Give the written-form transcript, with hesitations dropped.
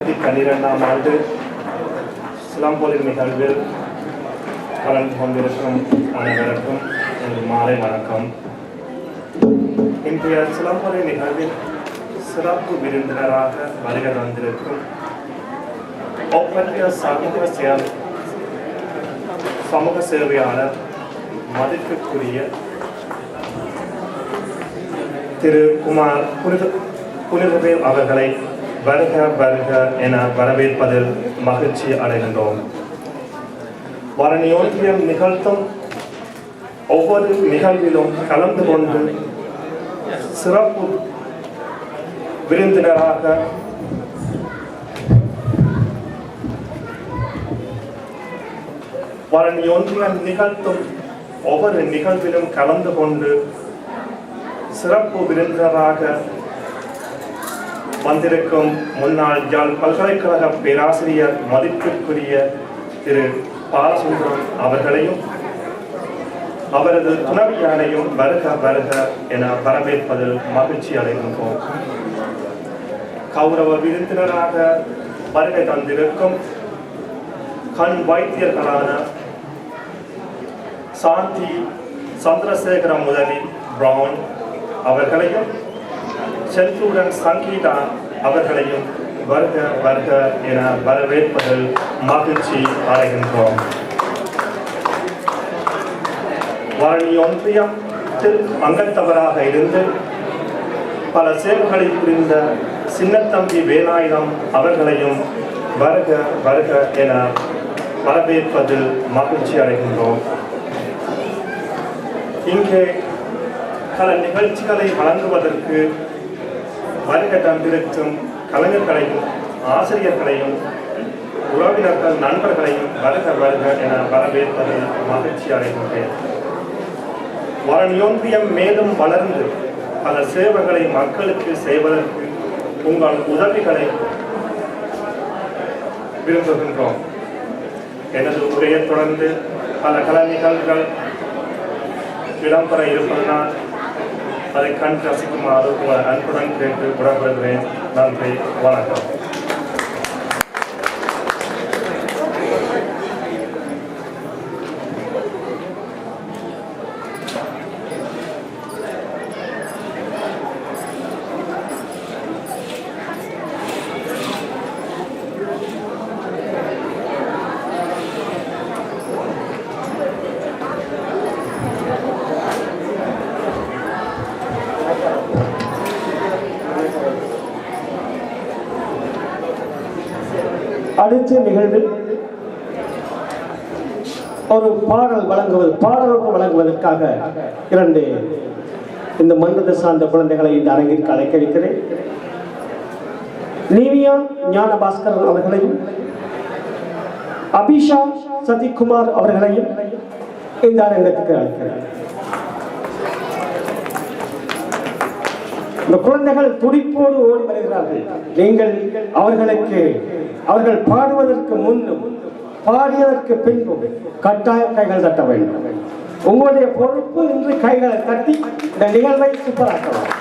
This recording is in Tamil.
12ஆம் ஆண்டு சிலம்பொலி நிகழ்வில் கலந்து கொண்டிருக்கும் அனைவருக்கும் மாலை வணக்கம். இன்றைய சிலம்பொலி நிகழ்வில் சிறப்பு விருந்தினராக வருகை வந்திருக்கும் ஒப்பற்ற சமூக சேவையாளர் மதிப்புக்குரிய திரு குமார் புனிதவேல் அவர்களை வருக வருக என வரவேற்பதில் மகிழ்ச்சி அடைகின்றோம். வரணியோக்கியம் நிகழ்த்தும் ஒவ்வொரு நிகழ்விலும் கலந்து கொண்டு சிறப்பு விருந்தினராக வரணியோக்கியம் நிகழ்த்தும் ஒவ்வொரு நிகழ்விலும் கலந்து கொண்டு சிறப்பு விருந்தினராக வந்திருக்கும் முன்னாள் யாழ் பல்கலைக்கழக பேராசிரியர் மதிப்பிற்குரிய திரு பாலசுந்தரம் அவர்களையும் அவரது துணைவியாரையும் வருக வருக என வரவேற்பதில் மகிழ்ச்சி அடைகின்றோம். கௌரவ விருந்தினராக வருகை தந்திருக்கும் கண் வைத்தியர்களான சாந்தி சந்திரசேகர முதலி பிரவுன் அவர்களையும் செல்லுடன் சங்கீதா அவர்களையும் வருக வருக என வரவேற்பதில் மகிழ்ச்சி அடைகின்றோம். வாரணி ஒன்றியத்தில் அங்கத்தவராக இருந்து பல சேவைகளை புரிந்த சின்னத்தம்பி வேலாயுதம் அவர்களையும் வருக வருக என வரவேற்பதில் மகிழ்ச்சி அடைகின்றோம். இங்கே பல நிகழ்ச்சிகளை வழங்குவதற்கு வருகை தந்திருக்கும் கலைஞர்களையும் ஆசிரியர்களையும் உறவினர்கள் நண்பர்களையும் வருக வருக என வரவேற்பதில் மகிழ்ச்சி அடைகின்றேன். வரணியொன்றியம் மேலும் வளர்ந்து பல சேவைகளை மக்களுக்கு செய்வதற்கு உங்கள் உதவிகளை விரும்புகின்றோம். எனது உரையை தொடர்ந்து பல கலை நிகழ்வுகள் இடம்பெற இருப்பதனால் அதை கண் ரசிக்குமாறு உங்களை அன்புடன் கேட்டு விடப்படுகிறேன். நன்றி, வணக்கம். அடுத்த நிகழ்வில் ஒரு பாடலொன்று வழங்குவதற்காக இரண்டு இந்த மன்றத்தை சார்ந்த குழந்தைகளை இந்த அரங்கிற்கு அழைக்க இருக்கிறேன். நீவியா ஞானபாஸ்கரன் அவர்களையும் அபிஷா சதிக்குமார் அவர்களையும் இந்த அரங்கத்துக்கு அழைக்கிறேன். இந்த குழந்தைகள் துடிப்போடு ஓடி வருகிறார்கள். நீங்கள் அவர்கள் பாடுவதற்கு முன்னும் பாடியதற்கு பின்பும் கட்டாயம் கைகள் தட்ட வேண்டும். உங்களுடைய பொறுப்பு இன்று கைகளை தட்டி இந்த நிகழ்வை சூப்பராக்கலாம்.